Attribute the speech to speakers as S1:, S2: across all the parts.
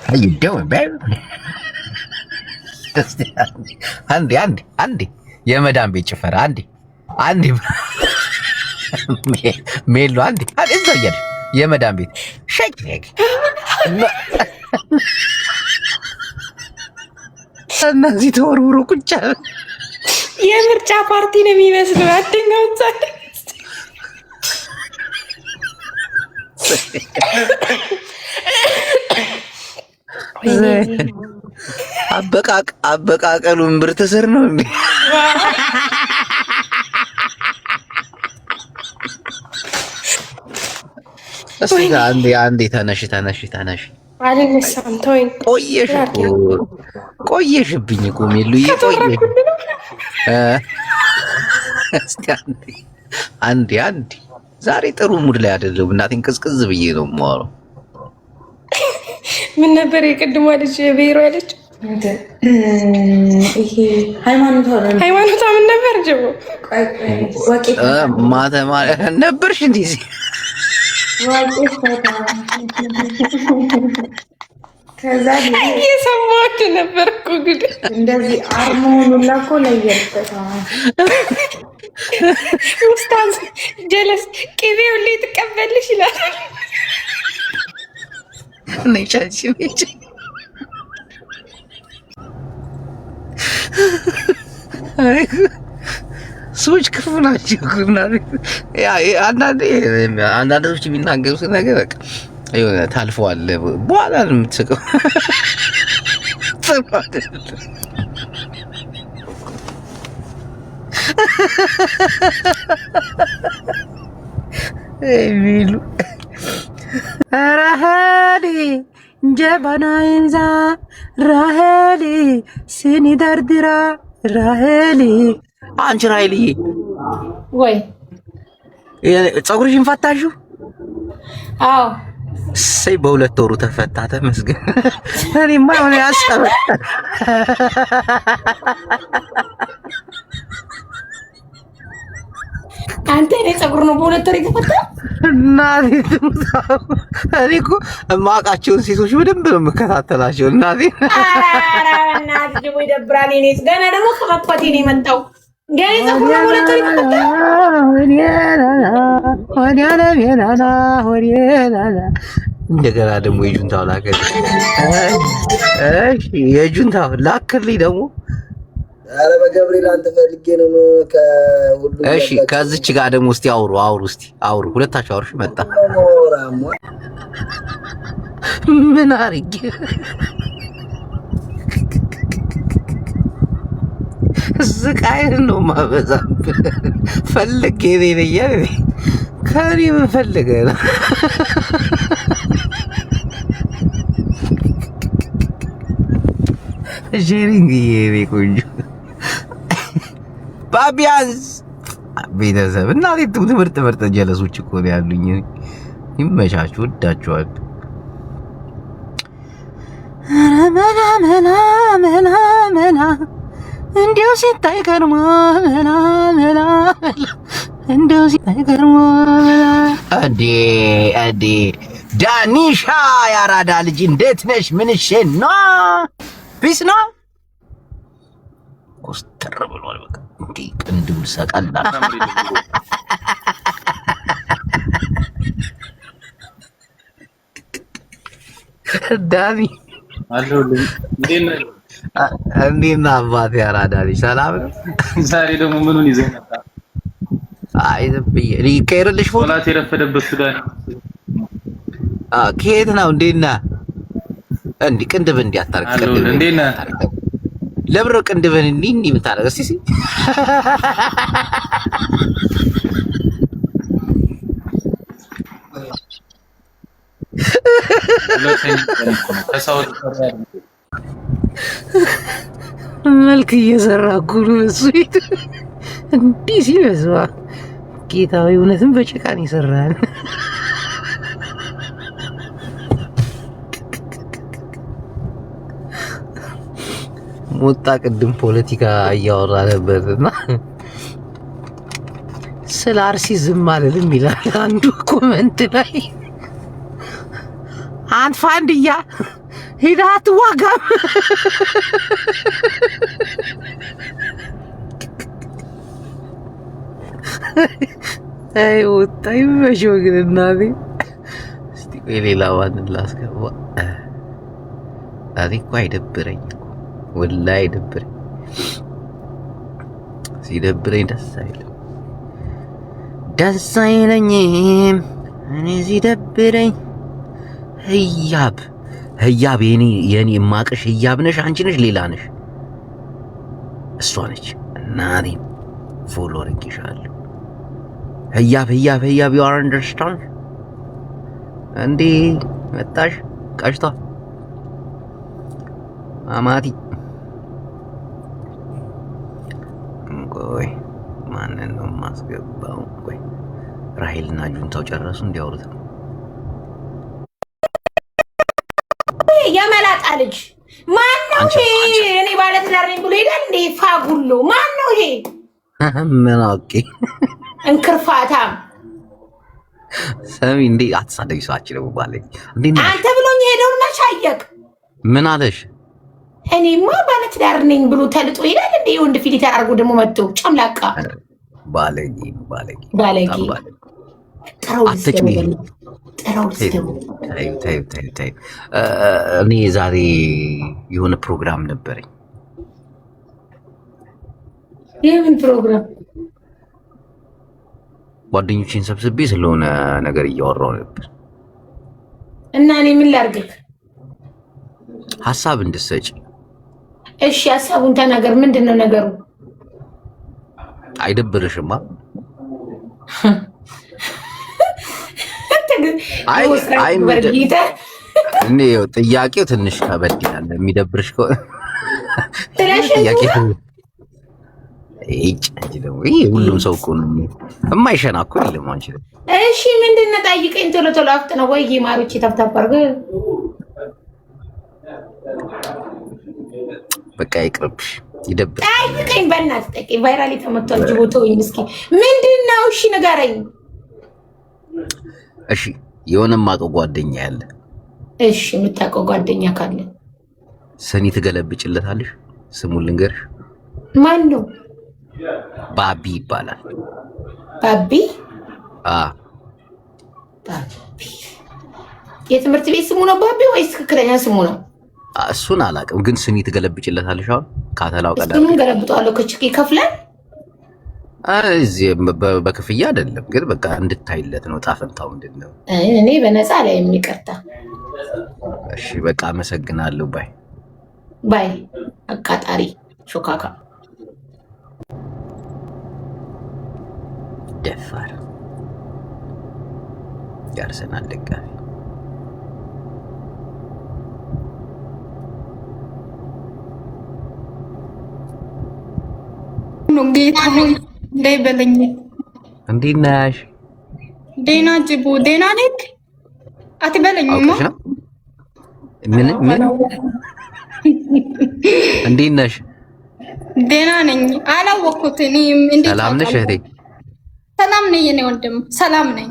S1: How you doing, baby? አንዴ የመዳም ቤት ጭፈራ አንዴ ሜሎ አንዴ እዛው እያለ የመዳም ቤት ሼክ እነዚህ ተወርውሮ ቁጭ
S2: የምርጫ ፓርቲ ነው የሚመስለው። አንደኛው
S1: አበቃቀሉን ብርት ስር ነው እንዴ? እስቲ አንዴ ተነሽ።
S2: አልነሳም ተወኝ።
S1: ቆየሽብኝ እኮ ሜሉዬ ቆየሽ። እስቲ አንዴ ዛሬ ጥሩ ሙድ ላይ አይደለም። እናቴን ቅዝቅዝ ብዬ ነው የማወራው።
S2: ምን ነበር የቅድሟ ልጅ ብሔሩ ያለች? ይሄ ሃይማኖቷ ምን ነበር? ጀቦ
S1: ማተማ ነበርሽ እንዴ?
S2: ከዛ እየሰማሁት ነበር እኮ ጉድ። እንደዚህ አርሞኑን ላኮ ለየበት ኡስታዝ ጀለስ ቅቤው ላይ ትቀበልሽ ይላል።
S1: ነቻች ሰዎች ክፉ ናቸው። አንዳንድ ሰዎች የሚናገሩት ነገር በቃ የሆነ ታልፈዋል፣ በኋላ ነው የምትስቀው። ሚሉ ራሄሊ ጀበና ይዛ ራሄሊ ሲኒ ደርድራ ራሄሊ። አንቺ ራሄልዬ
S2: ወይ
S1: ፀጉርሽን ፈታሽው?
S2: አዎ
S1: ሰይ በሁለት ወሩ ተፈታ። ተመስገን። እኔማ ሆነ ያሰበ
S2: አንተ እኔ ፀጉር ነው በሁለት ወር የተፈታ?
S1: እናቴ እኔ እኮ የማውቃቸውን ሴቶች በደንብ ነው የምከታተላቸው። እናቴ
S2: ደግሞ ይደብራል። እኔ ገና ደግሞ ከአባቴ ነው የመጣው። ገና ፀጉር ነው በሁለት ወር የተፈታ?
S1: እንደገና ደግሞ የጁንታው ላከልኝ። እሺ የጁንታው ላከልኝ ደግሞ።
S3: አረ በገብርኤል አንተ ፈልጌ ነው ከሁሉ።
S1: እሺ ከዚች ጋር ደግሞ እስቲ አውሩ ሁለታችሁ አውሩሽ። መጣ ምን አርጌ ስቃይን ነው ማበዛብህ። ፈልጌ ነኝ ከኔ ምን ፈልገህ ነው? ሼሪንግ የኔ ቆንጆ ባቢያንስ ቤተሰብ እናቴ ትምህርት ጀለሶች እኮ ነው ያሉኝ። ይመቻችሁ፣ ወዳችኋል። መና እንዲያው ሲታይ ከርሞ መና እንደው ሲታይ ከርሞ አዴ ዳኒሻ ያራዳ ልጅ እንዴት ነሽ? ምንሽ ነው? ፒስ ነው። ኮስተር ብሏል። በቃ እንዴ ቅንድብ ሰቀላ ዳኒ
S4: አለሁልኝ።
S1: እንዴት ነህ አባቴ? ያራዳ ልጅ ሰላም ነው?
S4: ዛሬ ደግሞ ምኑን ይዘህ መጣ?
S1: አይ ዝም ብዬ ልቀይርልሽ ፎቶ።
S4: ሶላት የረፈደበት ሱዳን
S1: ከየት ነው? እንዴት ነህ? እንዲህ ቅንድብ እንዲህ አታርግ። ቅንድብ
S4: እንዴት ነህ?
S1: ለብሮ ቅንድብን እንዲህ የምታደርገው እስኪ መልክ እየሰራ ጉሩ እሱ እንዲህ ሲበዛ ጌታዊ እውነትም በጭቃን ይሰራል። ሞጣ ቅድም ፖለቲካ እያወራ ነበርና ስለ አርሲ ዝም አልልም ይላል አንዱ ኮመንት ላይ። አንተ ፋንድያ ሂደህ አትዋጋም። አይ ወጣይ መሾግን እናቴ። እስቲ ሌላ ማንን ላስገባ? እኔ እኮ አይደብረኝ ወላሂ አይደብረኝ። ሲደብረኝ ደስ አይለኝም እኔ ሲደብረኝ። ህያብ የኔ የማቅሽ ህያብ ነሽ አንቺ ነሽ ሌላ ነሽ? እሷ ነች እናቴ። ፎሎ አድርጌሻለሁ። ህያብ you are understand እንዴ መጣሽ ቀሽቷ አማቲ። ቆይ ማንን ነው ማስገባው? ቆይ ራሄልና ጁንታው ጨረሱ እንዲያወሩት ነው።
S2: የመላጣ ልጅ ማን ነው ይሄ? እኔ ባለትዳር ነኝ ብሎ ሄዳል እንዴ? ፋጉሎ ማን ነው ይሄ?
S1: ምን አውቄ
S2: እንክርፋታም
S1: ሰሚ እንዴ አትሳደቢ። ሰዋች ነው ባለኝ እንዴ
S2: አንተ ብሎኝ ሄደውን መቻየቅ
S1: ምን አለሽ?
S2: እኔማ ባለትዳር ነኝ ብሎ ተልጦ ሄዳል እንዴ? ወንድ ፊሊተር አድርጎ ደግሞ መጥቶ ጨምላቃ
S1: ባለጌ እኔ ዛሬ የሆነ ፕሮግራም ነበረኝ።
S2: የምን ፕሮግራም?
S1: ጓደኞቼን ሰብስቤ ስለሆነ ነገር እያወራሁ ነበር።
S2: እና እኔ ምን ላድርግ?
S1: ሀሳብ እንድትሰጪ።
S2: እሺ ሀሳቡን ተናገር። ምንድን ነው ነገሩ?
S1: አይደብርሽማ? እኔ ጥያቄው ትንሽ ከበድ ይላል። የሚደብርሽ ሁሉም ሰው እኮ ነው የማይሸና እኮ የለም። አንቺ
S2: እሺ ምንድን ነው ጠይቀኝ፣ ቶሎ ቶሎ አፍጥነው። ወይ ማሮቼ ተፍታባርግ
S1: በቃ ይቅርብሽ፣ ይደብር።
S2: ጠይቀኝ በእናትህ ጠይቀኝ። ቫይራል ተመቷል ጅቦቶ ወይ ምስኪ ምንድን ነው? እሺ ንገረኝ።
S1: እሺ የሆነ የማውቀው ጓደኛ ያለ።
S2: እሺ የምታውቀው ጓደኛ ካለ
S1: ሰኒ ትገለብጭለታለሽ? ስሙን ልንገርሽ።
S2: ማን ነው?
S1: ባቢ ይባላል።
S2: ባቢ?
S1: ባቢ
S2: የትምህርት ቤት ስሙ ነው ባቢ ወይስ ትክክለኛ ስሙ ነው?
S1: እሱን አላውቅም፣ ግን ስኒ ትገለብጭለታለሽ። አሁን ካተላው ቀዳ
S2: እሱን ገለብጠዋለሁ። ከችኪ ከፍለን
S1: እዚህ በክፍያ አይደለም፣ ግን በቃ እንድታይለት ነው። ጣፈንታው ምንድነው?
S2: እኔ በነፃ ላይ የሚቀርታ።
S1: እሺ በቃ አመሰግናለሁ።
S2: ባይ አቃጣሪ ሾካካ
S1: ደፋር የአርሰናል ደጋፊ
S5: ነው። ጌታ ሆይ እንዳይበለኝ።
S1: እንዴት ነሽ?
S5: ደህና ጅቡ ደህና ነህ? አትበለኝማ።
S1: ምን እንዴት ነሽ?
S5: ደህና ነኝ። አላወኩት እኔ እንዴት
S1: ሰላም ነሽ እህቴ?
S5: ሰላም ነኝ የኔ ወንድም፣ ሰላም ነኝ።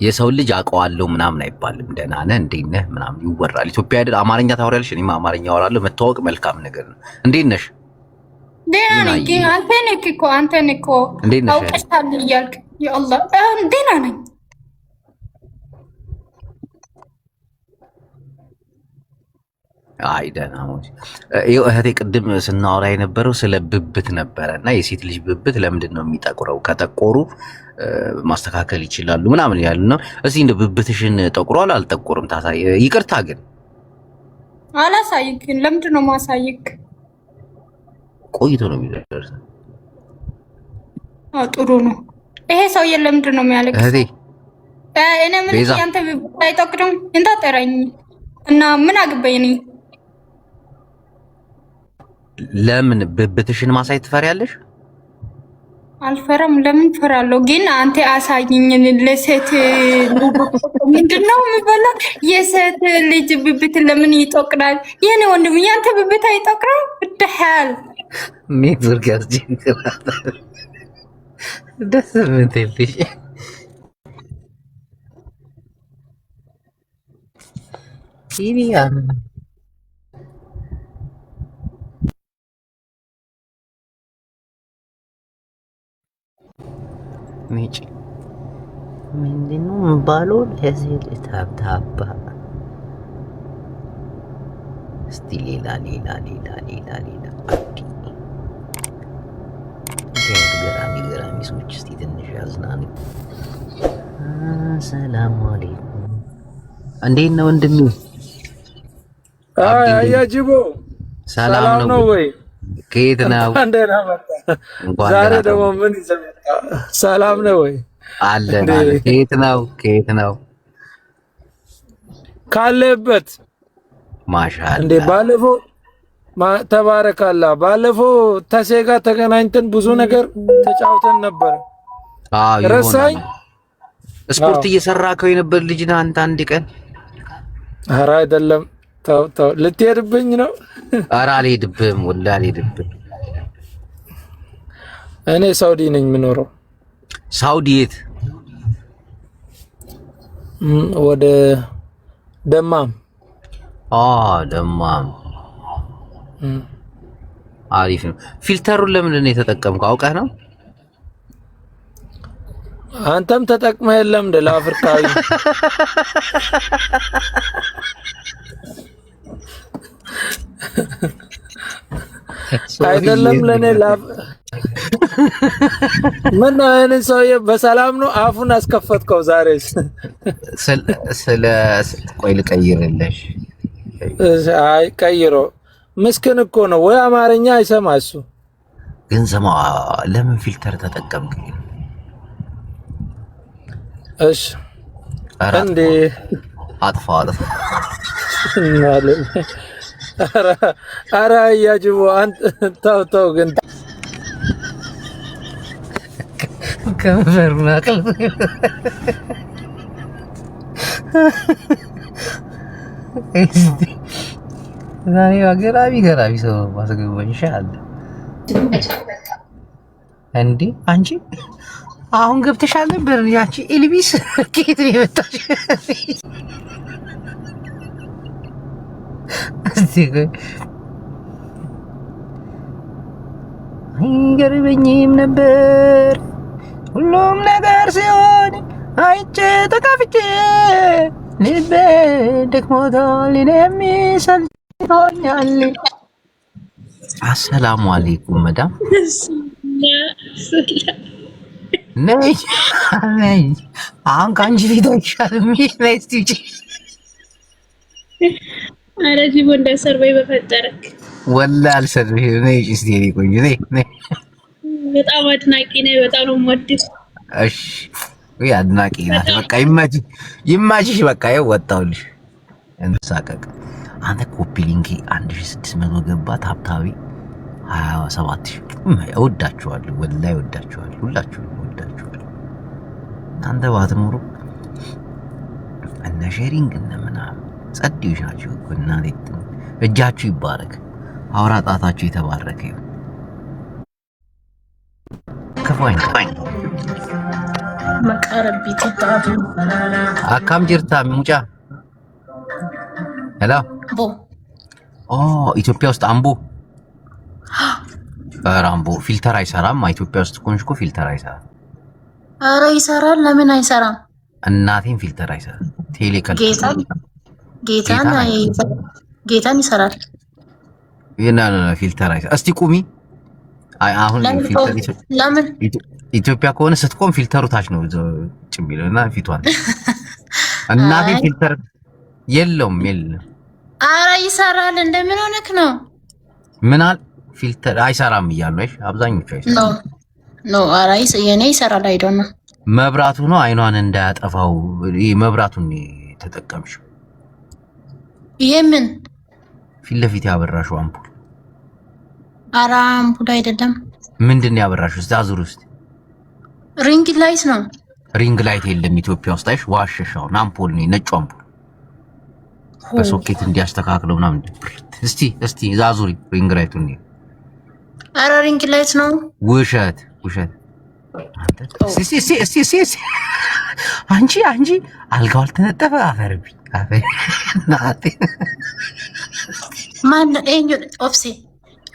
S5: የሰው ልጅ አውቀዋለሁ ምናምን አይባልም። ደህና ነህ እንዴት ነህ ምናምን ይወራል። ኢትዮጵያ አይደል አማርኛ ታወሪያለሽ? እኔማ አማርኛ አወራለሁ። መተዋወቅ መልካም ነገር ነው። እንዴት ነሽ? ደህና ነኝ። ግን አንተ ነህ እኮ አውቀሻል እያልክ ያአላህ ደህና ነኝ።
S1: አይ ደህና ሆይ እህቴ፣ ቅድም ስናወራ የነበረው ስለ ብብት ነበረ እና የሴት ልጅ ብብት ለምንድን ነው የሚጠቁረው? ከጠቆሩ ማስተካከል ይችላሉ ምናምን ያሉ ነው። እስኪ እንደ ብብትሽን ጠቁሯል አልጠቆርም? ታሳይ። ይቅርታ ግን
S5: አላሳይክ። ለምንድን ነው ማሳይክ?
S1: ቆይቶ ነው የሚደርሰው።
S5: ጥሩ ነው። ይሄ ሰውዬ ለምንድን ነው የሚያለቅሰው?
S1: እህቴ
S5: እኔ ምን ያንተ ብብት አይጠቁርም? እንታጠረኝ እና ምን አግበኝ ነኝ?
S1: ለምን ብብትሽን ማሳየት ትፈሪያለሽ?
S5: አልፈራም። ለምን ፈራለሁ? ግን አንተ አሳይኝ። ለሴት ምንድነው የሚባለው? የሴት ልጅ ብብት ለምን ይጠቁራል? የኔ ወንድም ያንተ ብብት አይጠቁርም? ብትሐል
S1: ኔትወርክ ያስጀምራል። ደስ ምትልሽ ሲሪያን ነጭ ምንድነው ባለው ለዚህ ታብታባ እስቲ ሌላ ገራሚ ሰዎች እስቲ ትንሽ ያዝናኑ። ሰላም አለይኩም እንዴት ነው ወንድሜ?
S6: አያጅቦ
S1: ሰላም ነው ወይ? ከየት ነው?
S6: ዛሬ ደግሞ ምን ይዘመጣ? ሰላም ነው ወይ?
S1: አለን። ከየት ነው?
S6: ካለበት
S1: ማሻአላ
S6: እንዴ ባለፈው ተባረካላ። ባለፈው ተሴጋ ተገናኝተን ብዙ ነገር ተጫውተን ነበር። ረሳኝ።
S1: ስፖርት እየሰራከው የነበር ልጅ ነህ አንተ አንድ ቀን?
S6: ኧረ አይደለም። ተው ልትሄድብኝ ነው?
S1: ኧረ አልሄድብህም፣ ወላሂ አልሄድብህም።
S6: እኔ ሳውዲ ነኝ የምኖረው።
S1: ሳውዲ የት?
S6: ወደ ደማም።
S1: ደማም አሪፍ ነው። ፊልተሩን ለምንድን ነው የተጠቀምከው? አውቀህ ነው?
S6: አንተም ተጠቅመህ የለም እንደ ለአፍሪካዊ አይደለም ለኔ ምን ነው አይነን ሰውዬ በሰላም ነው አፉን አስከፈትከው ዛሬስ?
S1: ስለ ቆይ ልቀይርልሽ።
S6: አይ ቀይሮ ምስኪን እኮ ነው ወይ አማርኛ አይሰማ እሱ።
S1: ግን ስማ ለምን ፊልተር ተጠቀምክ?
S6: እሺ እንዴ
S1: አጥፋ
S6: ማለት ኧረ ያጅቦ አንተ ተው ግን
S1: ከመፈሩና ቀልብ ዛሬ ገራሚ ሰው ማስገባኝ ይሻላል እንዴ አንቺ አሁን ገብተሻል ነበር ያቺ ኤልቢስ ከየት ነው የመጣሽ? አይገርመኝም ነበር ሁሉም ነገር ሲሆን አይቼ ተከፍቼ ልቤ ደክሞታል የሚሰልችቶኛል። አሰላሙ አለይኩም መዳም ነይ አሁን ከአንቺ ፊት አይሻልም? ነይ እስቲ ውጪ።
S7: ኧረ ጂቦ እንዳሰርበይ በፈጠረክ
S1: ወላሂ አልሰርብሽም። ነይ እስቲ የእኔ ቆንጆ ነይ።
S7: በጣም አድናቂ ነኝ። በጣም ነው የምወድሽ።
S1: እሺ ወይ አድናቂ ናት። በቃ ይማችሽ። በቃ ይኸው ወጣሁልሽ። እንሳቀቅ። አንተ ኮፒ ሊንክ 1600 ገባ። ታብታቢ 27000 እወዳችኋለሁ። ወላሂ እወዳችኋለሁ። ሁላችሁም እወዳችኋለሁ። እናንተ ባትኖሩ እነ ሼሪንግ እነ ምናምን ጸዴዎች ናቸው እኮ እናቴ። እጃችሁ ይባረክ። አውራ ጣታችሁ የተባረከ ይሁን። ከፋኝ
S7: መቃረብ ይጥጣቱ
S1: አካም ጅርታ ሙጫ ሄሎ ኢትዮጵያ ውስጥ አምቦ አምቦ ፊልተር አይሰራም። ኢትዮጵያ ውስጥ ኮንሽኮ ፊልተር አይሰራም።
S7: ኧረ ይሰራል። ለምን አይሰራም?
S1: እናቴን ፊልተር አይሰራም። ቴሌከል
S7: ጌታን ይሰራል።
S1: ይናና ፊልተር አይሰራም። እስቲ ቁሚ። አሁን ፊልተር
S7: ለምን
S1: ኢትዮጵያ ከሆነ ስትቆም ፊልተሩ ታች ነው ጭሚለውና ፊቷን እናቴን ፊልተር የለም።
S7: ኧረ ይሰራል። እንደምን ሆነክ ነው?
S1: ምናል ፊልተር አይሰራም እያሉ አይሽ አብዛኞቹ አይሰራም።
S7: ኖ ኧረ የኔ ይሰራል። አይዶና
S1: መብራቱ ነው አይኗን እንዳያጠፋው መብራቱን ተጠቀምሽው።
S7: የምን
S2: ፊት ለፊት ያበራሽው አምፖል?
S7: ኧረ አምፖል አይደለም።
S2: ምንድን ነው ያበራሽው? እስቲ አዙር ውስጥ
S7: ሪንግ ላይት ነው።
S2: ሪንግ ላይት የለም ኢትዮጵያ ውስጥ። አይሽ ዋሸሻው። አምፖል ነው፣ ነጭ አምፖል በሶኬት እንዲያስተካክለው ምናምን። እስቲ ዛዙሪ ሪንግ ላይቱን ነው።
S7: ኧረ ሪንግ ላይት ነው።
S2: ውሸት አንቺ አልጋው አልተነጠፈ አፈርብኝ
S1: ናቲ
S5: ማን ኤኞ ኦፍሴ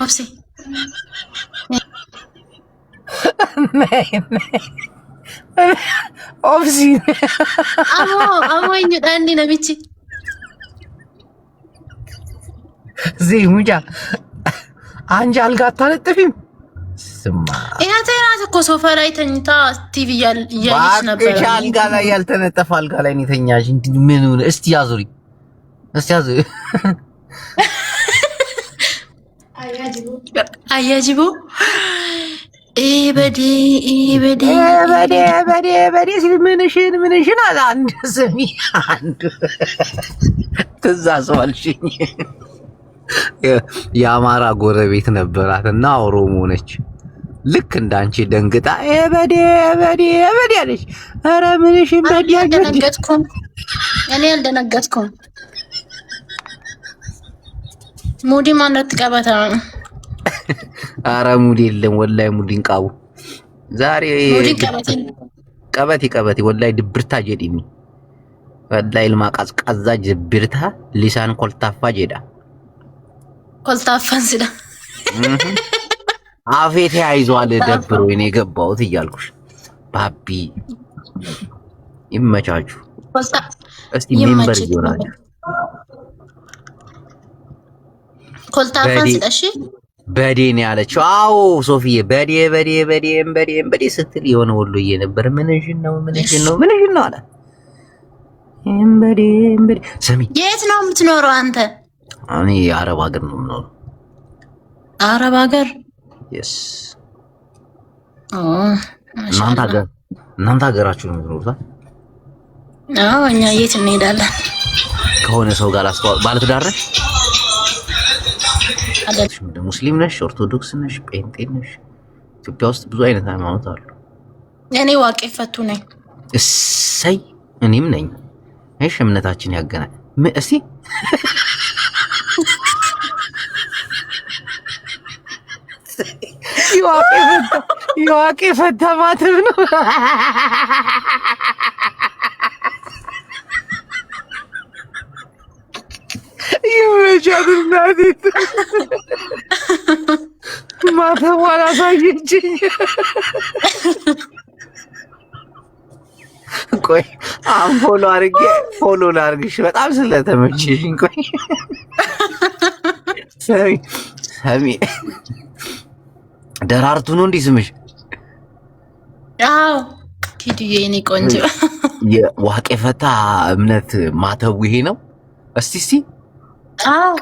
S1: ኦፍሲ
S5: አሞ ኤኞ ዳኒ ነብቺ
S1: ሙጃ አንቺ አልጋ አታነጥፊም? ስማ
S5: ያተናት እኮ ሶፋ ላይ ተኝታ ቲቪ እያየች ነበር።
S1: ባክሽ አልጋ ላይ ያልተነጠፈ አልጋ ላይ ነው የተኛሽ። ምን ሆነ? እስቲ ያዙሪ
S5: አያጅቦ በዴ
S1: ምንሽን አለ አንድ ስሚ አንዱ ትእዛዝ ዋልሽኝ። የአማራ ጎረቤት ነበራት እና ኦሮሞ ነች። ልክ እንዳንቺ ደንግጣ በዴ አለች። ኧረ ምንሽን በዴ
S5: እኔ አልደነገጥኩም። ሙዲ ማለት ቀበታ ነው።
S1: ኧረ ሙዲ የለም ወላሂ ሙዲን ቃቡ ዛሬ ቀበቲ ወላሂ ድብርታ ጀዲኒ ወላሂ ልማ ቀዝቃዛ ድብርታ ሊሳን ኮልታፋ ጀዳ
S5: ኮልታፋን ሲዳ
S1: አፌ ተያይዟል። ደብሮ እኔ ገባሁት እያልኩሽ ባቢ ይመቻችሁ። እስቲ ሜምበር ይሆናችሁ
S5: ኮልታፋን ሲዳ እሺ
S1: በዴ ነው ያለችው። አዎ ሶፊዬ በዴ ስትል የሆነ ወሎዬ ነበር። ምንሽን ነው አለ። በዴ ስሚ
S5: የት ነው የምትኖረው አንተ?
S1: እኔ አረብ ሀገር ነው የምኖረው።
S5: አረብ ሀገር?
S1: yes እናንተ ሀገራችሁ ነው የምትኖሩት?
S5: አዎ እኛ የት እንሄዳለን?
S1: ከሆነ ሰው ጋር ባለትዳር ነሽ? ሙስሊም ነሽ? ኦርቶዶክስ ነሽ? ጴንጤ ነሽ? ኢትዮጵያ ውስጥ ብዙ አይነት ሃይማኖት አሉ።
S5: እኔ ዋቄ ፈቱ ነኝ።
S1: እሰይ እኔም ነኝ። እሺ እምነታችን ያገናኝ እስቲ የዋቄ ፈታ ማተብ ነው። ይመቻት እናቴ ማተቧን አሳየችኝ። ቆይ ፎሎ አድርጌ ፎሎ ላድርግሽ በጣም ስለተመቸሽኝ። ቆይ ሰሚ ደራርቱ ነው እንዲህ ስምሽ?
S5: አዎ ቲዲዬ የኔ ቆንጆ።
S1: የዋቄ ፈታ እምነት ማተቡ ይሄ ነው? እስቲ
S5: አዎ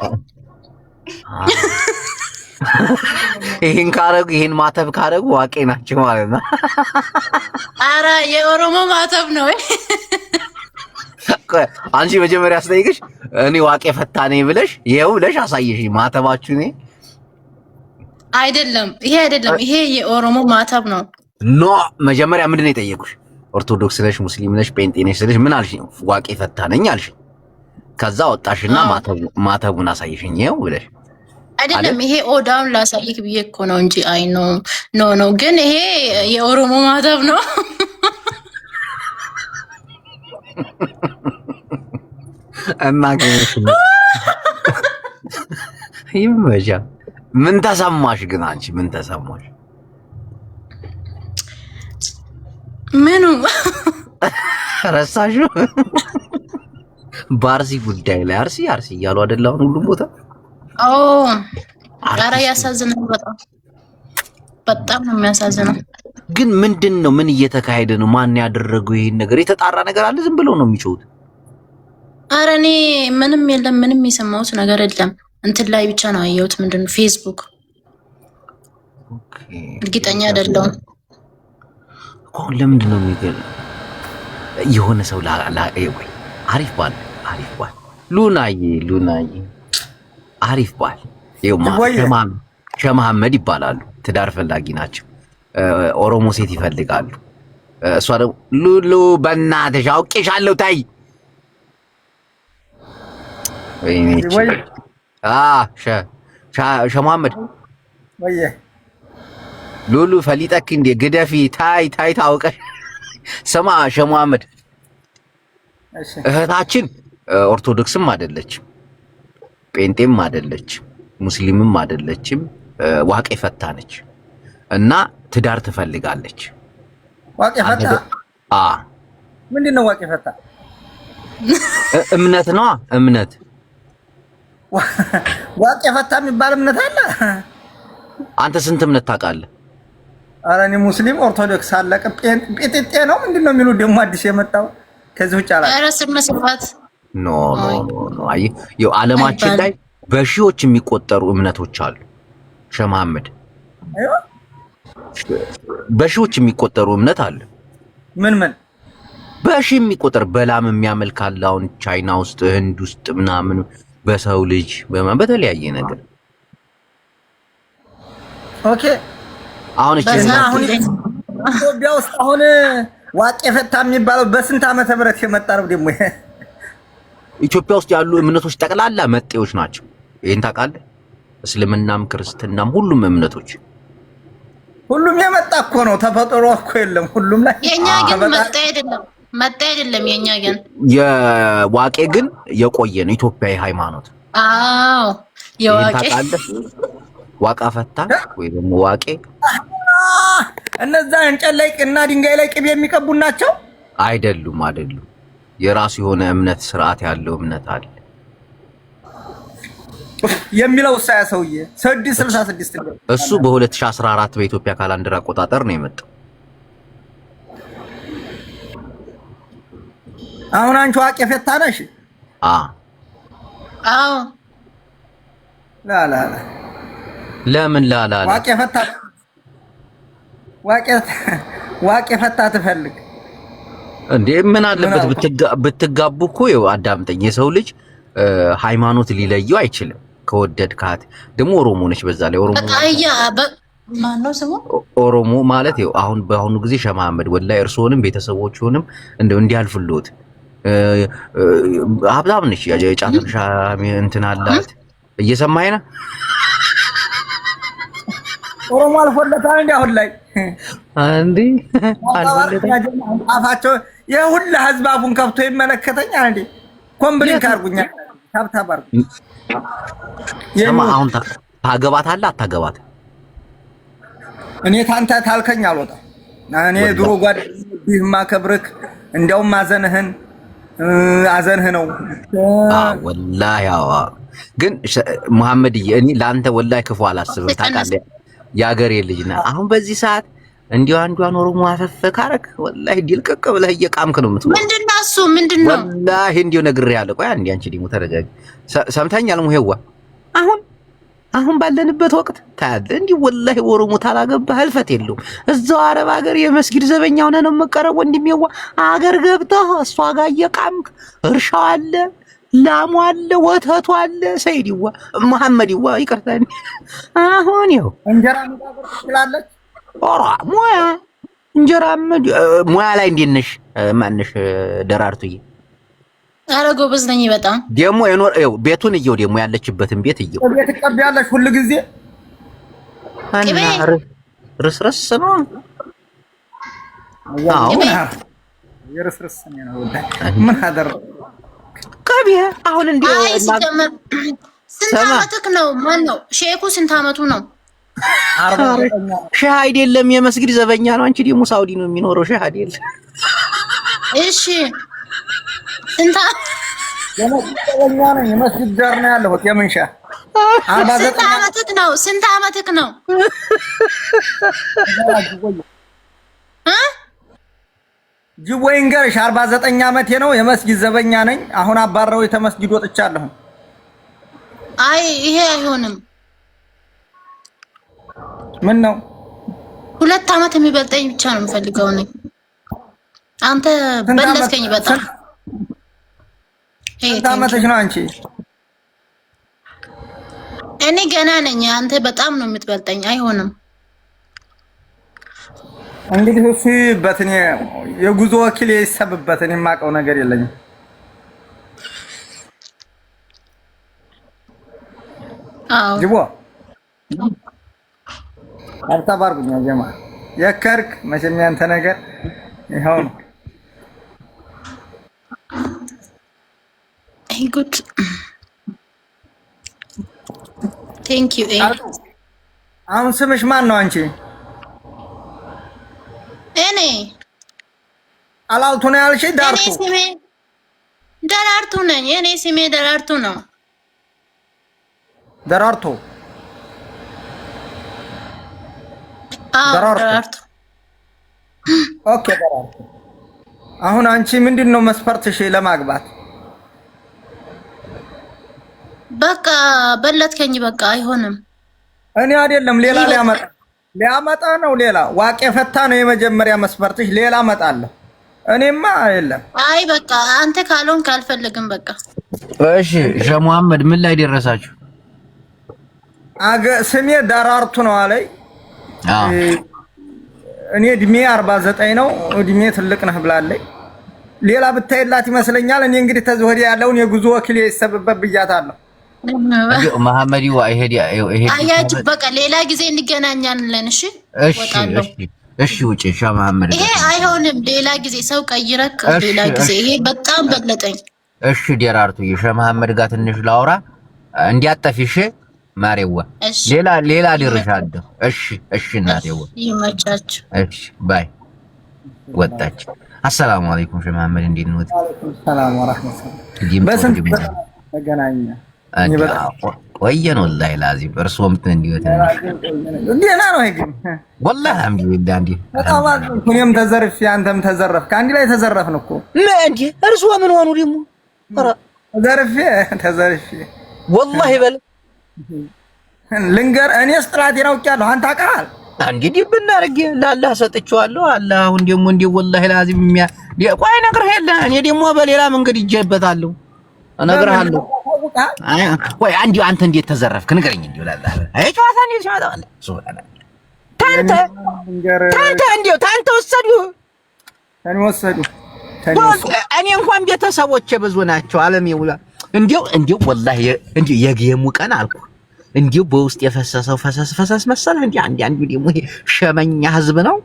S1: ይሄን ካረጉ ይሄን ማተብ ካረጉ ዋቄ ናቸው ማለት ነው።
S5: አረ የኦሮሞ ማተብ ነው።
S1: አንቺ መጀመሪያ አስጠይቅሽ እኔ ዋቄ ፈታ ነኝ ብለሽ ይሄው ብለሽ አሳየሽ ማተባችሁ ነኝ
S5: አይደለም። ይሄ የኦሮሞ ማተብ ነው።
S1: ኖ መጀመሪያ ምንድን ነው የጠየቁሽ? ኦርቶዶክስ ነሽ፣ ሙስሊም ነሽ፣ ጴንጤ ነሽ ስልሽ ምን አልሽ? ዋቄ ፈታ ነኝ አልሽ። ከዛ ወጣሽና ማተቡን አሳየሽኝ ይሄው ብለሽ
S5: አይደለም። ይሄ ኦዳውን ላሳይክ ብዬ እኮ ነው እንጂ አይ ኖ ግን ይሄ የኦሮሞ ማተብ ነው።
S1: እና ይመጃ ምን ተሰማሽ ግን አንቺ ምን ተሰማሽ?
S5: ምኑ
S1: ረሳሽው? በአርሲ ጉዳይ ላይ አርሲ እያሉ አይደል አሁን ሁሉም ቦታ?
S5: ኧረ ያሳዝናል። በጣም ነው የሚያሳዝነው።
S1: ግን ምንድን ነው ምን እየተካሄደ ነው? ማን ያደረገው ይሄን ነገር? የተጣራ ነገር አለ? ዝም ብለው ነው የሚጮሁት?
S5: ኧረ እኔ ምንም የለም፣ ምንም የሰማሁት ነገር የለም። እንትን ላይ ብቻ ነው ያየሁት። ምንድን ነው ፌስቡክ። እርግጠኛ አይደለሁም።
S1: አሁን ለምንድን ነው የሚገርም የሆነ ሰው ወይ አሪፍ ባል ሉናዬ አሪፍ ባል ሸመሐመድ ይባላሉ። ትዳር ፈላጊ ናቸው። ኦሮሞ ሴት ይፈልጋሉ። እሷ ደግሞ ሉሉ በእናትሽ አውቄሻለሁ ታይ ሸመሐመድ ሉሉ ፈሊጠክ እንደ ግደፊ ታይ ታውቀሽ። ስማ ሸመሐመድ እህታችን ኦርቶዶክስም አይደለችም፣ ጴንጤም አይደለችም፣ ሙስሊምም አይደለችም። ዋቄ ፈታ ነች እና ትዳር ትፈልጋለች።
S8: ዋቄ ፈታ? ምንድነው ዋቄ ፈታ?
S1: እምነት ነው እምነት።
S8: ዋቄ ፈታ የሚባል እምነት አለ?
S1: አንተ ስንት እምነት ታውቃለህ?
S8: ኧረ እኔ ሙስሊም ኦርቶዶክስ አለቀ። ጴንጤ ነው ምንድነው የሚሉት ደግሞ አዲስ የመጣው? ከዚህ ውጭ አላ
S5: ኧረ ስም መስፋት
S1: ኖ አይ ይኸው ዓለማችን ላይ በሺዎች የሚቆጠሩ እምነቶች አሉ። ሸማመድ በሺዎች የሚቆጠሩ እምነት አለ።
S8: ምን
S1: በሺ የሚቆጠር በላም የሚያመልክ አለ። አሁን ቻይና ውስጥ፣ ህንድ ውስጥ ምናምን በሰው ልጅ በተለያየ ነገር
S8: ኦኬ።
S1: አሁን
S8: ኢትዮጵያ ውስጥ አሁን ዋቄ ፈታ የሚባለው በስንት ዓመተ ምህረት የመጣ ነው ደግሞ?
S1: ኢትዮጵያ ውስጥ ያሉ እምነቶች ጠቅላላ መጤዎች ናቸው። ይሄን ታውቃለህ? እስልምናም ክርስትናም ሁሉም እምነቶች
S8: ሁሉም የመጣ እኮ ነው። ተፈጥሮ እኮ የለም ሁሉም ላይ።
S5: የኛ ግን መጣ አይደለም የኛ ግን
S1: የዋቄ ግን የቆየ ነው ኢትዮጵያዊ ሃይማኖት።
S5: አዎ የዋቄ
S1: ታውቃለህ? ዋቃ ፈታ ወይ ደግሞ ዋቄ
S8: እነዛ እንጨት ላይ እና ድንጋይ ላይ ቅቤ የሚቀቡ ናቸው?
S1: አይደሉም። የራሱ የሆነ እምነት ስርዓት ያለው እምነት አለ
S8: የሚለው ሳያ ሰውዬ 666
S1: እሱ በ2014 በኢትዮጵያ ካላንደር አቆጣጠር ነው የመጣው።
S8: አሁን አንቺ ዋቄ ፈታ ነሽ?
S5: አዎ
S8: ላላ
S1: ለምን ላላ ዋቄ ፈታ ትፈልግ እንዴ? ምን አለበት ብትጋቡ እኮ። ይኸው አዳምጠኝ፣ የሰው ልጅ ሃይማኖት ሊለየው አይችልም። ከወደድካት ደግሞ ኦሮሞ ነች። በዛ ላይ
S5: ማነው ስሙ?
S1: ኦሮሞ ማለት ይኸው አሁን በአሁኑ ጊዜ ሸማመድ ወላሂ እርስዎንም ቤተሰቦችንም እንደው እንዲያልፍልዎት ሀብታም ነች። የጫት እርሻ እንትን አላት። እየሰማኸኝ ነው?
S8: ኦሮሞ አልፎለታል እንዴ? አሁን ላይ
S1: አንዴ አልፎለታል።
S8: አፋቸው የሁላ ህዝብ አፉን ከፍቶ ይመለከተኛል እንዴ? ኮምብሊንግ አርጉኛ ታብታብ አርጉ።
S1: አሁን ታገባታለህ አታገባት?
S8: እኔ ታንተ ታልከኝ አልወጣም። እኔ ድሮ ጓደኛዬ ማከብርክ እንደውም አዘንህ ነው።
S1: ወላሂ ግን መሐመድዬ እኔ ለአንተ ወላሂ ክፉ አላስብም። ታውቃለህ የአገሬ ልጅ ነህ። አሁን በዚህ ሰዓት እንዲያው አንዷን ኦሮሞ አፈፈ ካረክ ወላሂ ዲልቀቅ ብለህ እየቃምክ ነው የምትወጣው።
S5: ምንድነው እሱ? ምንድነው?
S1: ወላሂ እንዲያው ነግሬሃለሁ። ቆይ አንዴ አንቺ ደግሞ ተረጋጊ። ሰምተኛል ሙሄዋ? አሁን ባለንበት ወቅት ታያለህ እንዲህ ወላሂ ኦሮሞ ታላገባህ ህልፈት የለውም። እዛው አረብ ሀገር የመስጊድ ዘበኛ ሆነህ ነው የምትቀረው። ወንድሜዋ አገር ገብተህ እሷ ጋር እየቃምክ እርሻው አለ፣ ላሙ አለ፣ ወተቱ አለ። ሰይድዋ መሐመድዋ ይቅርታ አሁን ይኸው
S8: እንጀራ መጋገር ትችላለች።
S1: ኦራ እንጀራ ሙያ ላይ እንዴት ነሽ? ማነሽ ደራርቱዬ?
S5: ኧረ ጎበዝ ነኝ በጣም።
S1: ደግሞ ቤቱን እየው ደግሞ ያለችበትን ቤት እየው።
S8: ቤት ትቀቢያለሽ ሁሉ ጊዜ?
S1: እና ርስርስ ነው።
S8: አዎ የርስርስ ነው። ምን አደረገ?
S1: ቀቢ አሁን እንዴ
S5: ስንት ዓመትክ ነው? ማን ነው ሼኩ? ስንት ዓመቱ ነው?
S1: ሼህ አይደለም የመስጊድ ዘበኛ ነው። አንቺ ደግሞ ሳውዲ ነው የሚኖረው። ሼህ አይደለም።
S5: እሺ ስንት
S8: ዘበኛ ነኝ። መስጊድ ዳር ነው ያለሁት። የምን ሼህ?
S5: ስንት ዓመትክ ነው? ስንት ዓመትክ ነው?
S8: ጅቦይ እንገርሽ 49 ዓመቴ ነው። የመስጊድ ዘበኛ ነኝ። አሁን አባረው የተመስጊድ ወጥቻለሁ።
S5: አይ ይሄ አይሆንም።
S8: ምን ነው
S5: 2 ዓመት የሚበልጠኝ ብቻ ነው የምፈልገው ነኝ። አንተ በለስከኝ በጣም።
S8: ስንት ዓመትሽ ነው አንቺ?
S5: እኔ ገና ነኝ። አንተ በጣም ነው የምትበልጠኝ። አይሆንም።
S8: እንግዲህ እሱ በትኔ የጉዞ ወኪል ይሰብበት። እኔ የማውቀው ነገር የለኝም።
S5: አዎ
S8: ጅቦ አልተባርኩኝ ጀማ የከርክ መቼም ያንተ ነገር ይኸው ነው።
S5: ጉድ ቴንክ ዩ።
S8: አሁን ስምሽ ማን ነው አንቺ?
S5: እኔ
S8: አላልቱ ነው ያልሽ? ዳርቱ?
S5: እኔ ስሜ ደራርቱ ነኝ። እኔ ስሜ ደራርቱ ነው።
S8: ደራርቱ?
S5: ደራርቱ።
S8: ኦኬ ደራርቱ። አሁን አንቺ ምንድነው መስፈርትሽ ለማግባት?
S5: በቃ በለጥከኝ። በቃ አይሆንም።
S8: እኔ አይደለም ሌላ ሊያመጣ ነው። ሌላ ዋቄ ፈታ ነው የመጀመሪያ መስፈርትሽ። ሌላ አመጣለሁ። እኔማ የለም።
S5: አይ በቃ አንተ ካልሆንክ አልፈልግም። በቃ
S1: እሺ ሸህ መሐመድ ምን ላይ ደረሳችሁ?
S8: ስሜ ደራርቱ ነው አለኝ። እኔ እድሜ 49 ነው። እድሜ ትልቅ ነህ ብላለኝ። ሌላ ብታይላት ይመስለኛል። እኔ እንግዲህ ተዚህ ወዲያ ያለውን የጉዞ ወኪል ይሰበበት ብያታለሁ።
S1: መሐመድ ይሄድ
S5: አያችሁ። በቃ ሌላ ጊዜ እንገናኛለን። እሺ
S1: እሺ ውጪ ሸህ መሐመድ።
S5: ይሄ አይሆንም። ሌላ ጊዜ ሰው ቀይረክ ሌላ ጊዜ። ይሄ በጣም በለጠኝ።
S1: እሺ ደራርቱ ሸህ መሐመድ ጋር ትንሽ ላውራ እንዲያጠፊሽ ማሬዋ። ሌላ ድርሻለሁ። እሺ እናቴዋ
S5: ይመቻችሁ።
S1: እሺ ባይ። ወጣች። አሰላሙ አለይኩም ሸህ መሐመድ እንዴት ነው?
S8: ሰላም ወራህመቱላህ። በስንት ተገናኘ?
S1: ቆየን ወላሂ ላዚም። እርሶም እንዲወት
S8: ደህና ነው ግን
S1: ወላሂ አልሐምዱሊላህ። እንዴ
S8: እኔም ተዘርፌ አንተም ተዘረፍክ። አንድ ላይ ተዘረፍን እኮ
S1: እንዴ። እርሶ ምን ሆኑ ደግሞ?
S8: ተዘርፌ
S1: ወላሂ በል
S8: ልንገር። እኔስ ጥላቴን አውቄያለሁ። አንተ አውቀሃል።
S1: እንግዲህ ብናርግ ለአላህ ሰጥቼዋለሁ። አላህ አሁን ደግሞ እንደ ወላሂ ላዚም ቆይ እነግርህ የለ እኔ ደግሞ በሌላ መንገድ ይጀበታለሁ እነግርሃለሁ። ቆይ አንተ እንዴት ተዘረፍክ ንገረኝ። እንዴ ለአላህ አይ ጨዋታ እንዴት ሲመጣ ሱብሃንአላህ። ታንተ ወሰዱ። እኔ እንኳን ቤተሰቦቼ ብዙ ናቸው። ዓለም ይውላ እንዴው ወላሂ እንዴው የጌሙ ቀን አልኩ። እንዴው በውስጥ የፈሰሰው ፈሰስ መሰለ። አንዴ ደግሞ ይሄ ሸመኛ ህዝብ ነው።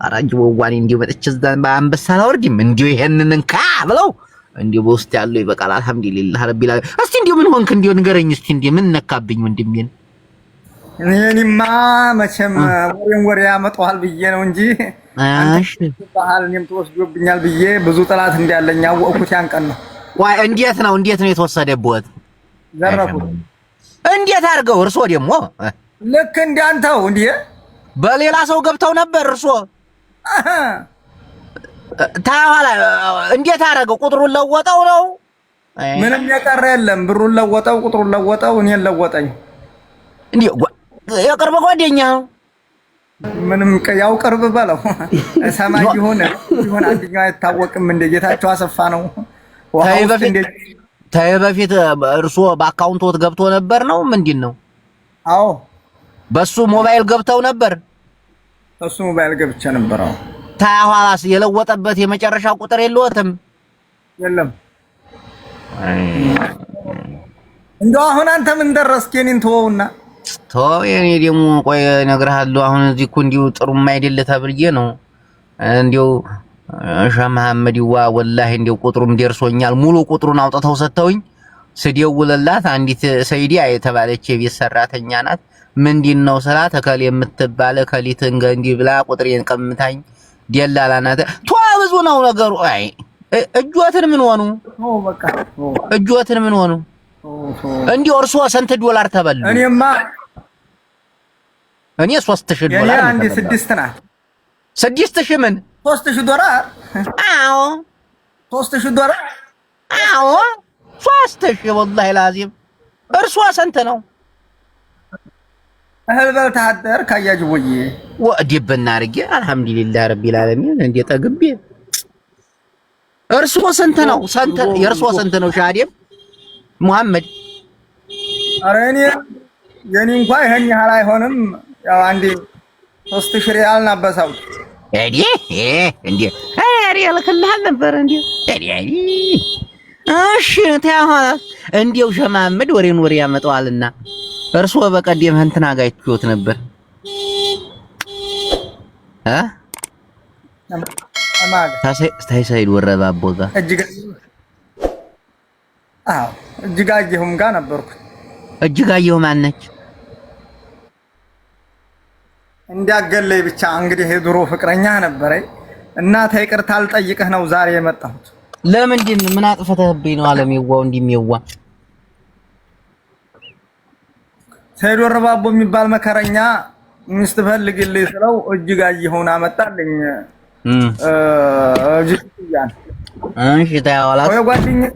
S1: አራጅ ወዋኔ እንዴው መጥቼ አንበሳ አላወርድም። እንዴው ይሄንን እንካ ብለው እንዴው በውስጥ ያለው ይበቃል። አልሐምዱሊላህ ረቢል ዓለሚን። እስቲ እንዴው ምን ሆንክ? እንዴው ንገረኝ እስቲ። እንዴ ምን ነካብኝ ወንድሜን?
S8: እኔማ መቼም ወሬ ያመጣዋል ብዬ ነው እንጂ እሺ ባህል እኔም ተወስዶብኛል ብዬ ብዙ ጥላት እንዳለኝ አወቅኩት ያን ቀን ነው።
S1: ዋይ እንዴት ነው የተወሰደበት?
S8: ዘረፉት።
S1: እንዴት አድርገው? እርሶ ደግሞ
S8: ልክ እንዳንተው እንዴ
S1: በሌላ ሰው ገብተው ነበር። እርሶ ታኋላ እንዴት አደረገው? ቁጥሩን ለወጠው ነው?
S8: ምንም የቀረ የለም። ብሩን ለወጠው፣ ቁጥሩን ለወጠው፣ እኔን ለወጠኝ።
S1: እንዴ የቅርብ ጓደኛ ነው።
S8: ምንም ያው ቅርብ በለው ሰማይ ይሆን አንደኛው አይታወቅም። እንደ ጌታቸው አሰፋ ነው።
S1: ታይ በፊት እርሶ በአካውንቶት ገብቶ ነበር ነው ምንድን ነው?
S8: አዎ
S1: በሱ ሞባይል ገብተው ነበር።
S8: በሱ ሞባይል ገብቼ ነበር። አዎ
S1: ታኋላስ የለወጠበት የመጨረሻ ቁጥር የለዎትም?
S8: የለም። እንደው አሁን አንተ ምን ደረስክ? የኔን ተወውና
S1: የኔ ደግሞ ቆይ እነግርሃለሁ። አሁን እዚህ እኮ እንዲሁ ጥሩም አይደለ ተብዬ ነው እንዲው ሸህ መሐመድ ወላሂ እንዲው ቁጥሩም ደርሶኛል። ሙሉ ቁጥሩን አውጥተው ሰጥተውኝ ስደውልላት አንዲት ሰይዲ የተባለች የቤት ሰራተኛ ናት። ምንድነው ስላት እከሌ የምትባለ ከሊት እንግዲህ ብላ ቁጥሬን ቀምታኝ ደላላ ናት። ብዙ ነው ነገሩ። አይ እጆትን ምን ሆኑ?
S8: በቃ
S1: እጆትን ምን ሆኑ? እንዲው እርሶ ስንት ዶላር ተበሉ? እኔ 3000 ዶላር።
S8: አንዴ 6 ናት።
S1: 6000 ምን
S8: 3000 ዶላር?
S1: አዎ
S8: 3000 ዶላር።
S1: አዎ 3000 ወላሂ ላዚም። እርሶ ስንት ነው?
S8: እህል በልተህ አደር ካያጅቦዬ
S1: ወዲብና አርጌ አልሐምዱሊላህ ረቢል ዓለሚን እንደ ጠግቤ። እርሶ ስንት ነው? የእርሶ ስንት ነው? ሻዲም መሐመድ
S8: ኧረ የኔ እንኳን ይሄን ያህል አይሆንም። ያው አንዴ 3000 ሪያል ናበሳው እንዴ ሪያል ከልሃል ነበር እንዴ? እሺ ታሆነ እንዴው ሸህ መሐመድ ወሬ ያመጣዋልና እርሶ በቀደም እንትና ጋር ይችሁት ነበር ታሳይድ ወረባቦ ጋር አዎ እጅጋየሁም ጋር ነበርኩ።
S1: እጅጋየሁ ማነች?
S8: እንዲያገለይ ብቻ እንግዲህ የድሮ ፍቅረኛ ነበረኝ እና ይቅርታ ልጠይቅህ ነው ዛሬ የመጣሁት።
S1: ለምንድን ምን አጥፈተህብኝ ነው አለሜዋው እንዲሜዋ?
S8: ሰይድ ወረባቦ የሚባል መከረኛ ሚስት ፈልግልኝ ስለው እጅጋየሁን አመጣልኝ። እጅጋያን
S1: እሺ ታያዋላት
S8: ወይ ጓደኛዬ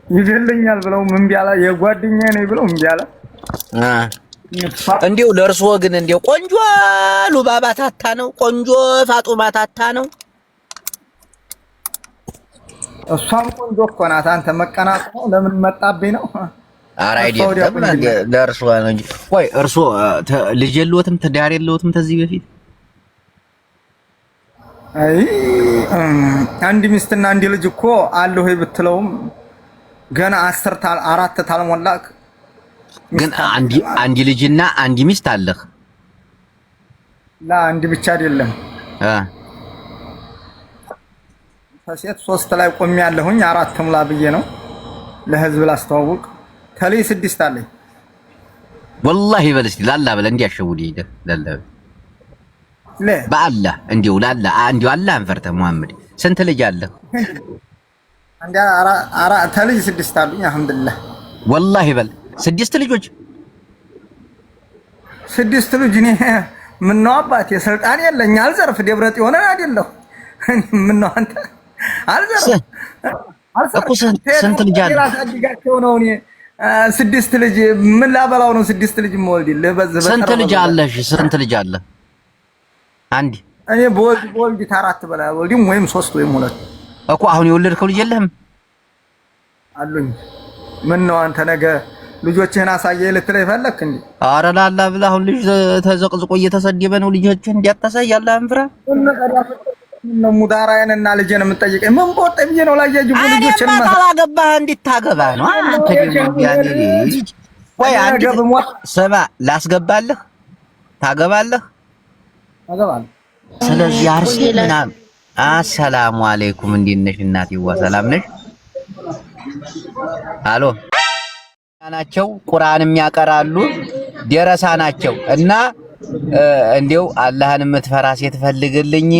S8: ይገልኛል ብለው ምን ቢያላ የጓደኛዬ ነኝ ብለው ምን ቢያላ
S1: እንዴው ለርሶ ግን እንዴው ቆንጆ ሉባባ ታታ ነው፣ ቆንጆ ፋጡማ ታታ ነው።
S8: እሷም ቆንጆ እኮ ናት። አንተ መቀናት ነው ለምን መጣብኝ ነው?
S1: ኧረ አይደለም ለርሶ ነው እንጂ። ቆይ እርሶ ልጅ የለዎትም? ትዳር የለዎትም ተዚህ በፊት?
S8: አይ አንድ ሚስትና አንድ ልጅ እኮ አለሁ ብትለውም ገና 4 ታልሞላክ
S1: ግን አንድ ልጅና አንድ ሚስት አለህ?
S8: አንድ ብቻ አይደለም ከሴት 3 ላይ ቆሜ ያለሁኝ 4 ሙላ ብዬ ነው ለህዝብ ላስተዋውቅ። ተለይ 6 አለኝ።
S1: ወላሂ በል እስቲ ላላ በል እንዲያሸውድ ይደ ላላ በአላህ እንዲው ላላ እንዲው አላህን ፈርተህ መሐመድ ስንት ልጅ አለህ?
S8: አንዴ ተለይ 6 አሉኝ። አልሐምዱሊላህ
S1: ወላሂ በል 6 ልጆች
S8: 6 ልጅ። እኔ ምን ነው አባቴ ስልጣን የለኝ አልዘርፍ ደብረት የሆነ አይደለሁ። ምን ነው አንተ አልዘርፍ
S1: እኮ ስንት ልጅ አለ?
S8: ራሳቸው ነው። እኔ 6 ልጅ ምን ላበላው ነው 6 ልጅ የምወልድልህ? በዚህ
S1: ስንት ልጅ አለሽ? ስንት ልጅ አለ? አንድ
S8: እኔ በወልድ 4 በላ ወልድም ወይም 3 ወይም 2
S1: እኮ አሁን የወለድከው ልጅ የለህም?
S8: አሉኝ። ምን ነው አንተ ነገ ልጆችህን አሳየህ ልትለኝ ፈለክ እንዴ?
S1: ኧረ ላላ ብለህ አሁን ልጅ ተዘቅዝቆ እየተሰደበ ነው። ልጆችህን እንዲያታሳይ አላህን ፍራ።
S8: ነው ሙዳራዬንና ልጄን የምጠይቀኝ ምን ቦጥ ብዬ ነው ላያጅቡ ልጆችን
S1: ማለት አላገባህ እንድታገባ ነው አንተ ደግሞ ያኔ ልጅ ወይ አንተ ሰባ ላስገባለህ ታገባለህ
S8: አገባለሁ።
S1: ስለዚህ አርሲ ምናምን አሰላሙ አለይኩም እንዴት ነሽ እናቴዋ ሰላም ነሽ? አሎ ናቸው ቁርአንም ያቀራሉ ደረሳ ናቸው እና እንዴው አላህን የምትፈራ ሴት ፈልግልኝ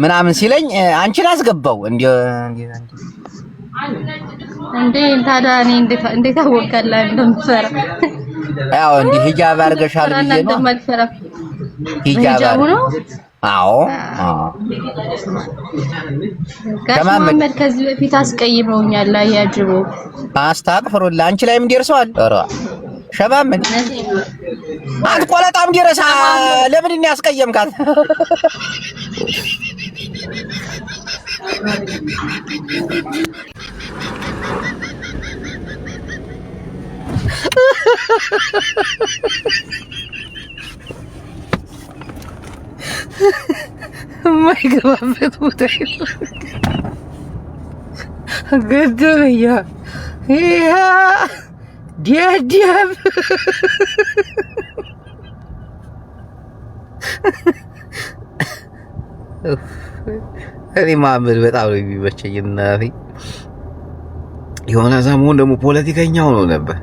S1: ምናምን ሲለኝ አንቺን አስገባው እንዴ
S5: ታዲያ እኔ እንዴት አወቀላ እንደምፈራ?
S1: ያው እንዴ ሂጃብ አድርገሻል ብዬ ነው። ሂጃብ ነው። አዎ
S5: ከማመድ ከዚህ በፊት አስቀይመውኛል። አያጅቡ
S1: አስታቅፍሩላ አንቺ ላይም ደርሰዋል። ኧረ ሸባምን አትቆለጣም ደረሳ ለምን ነው ያስቀየምካት? የማይገባበት ቦታ ገደለኛ ይሄ ዲያዲያብ እኔ ማመድ በጣም ነው የሚመቸኝ። እናቴ የሆነ ሰሞን ደግሞ ፖለቲከኛ ሆኖ ነበር።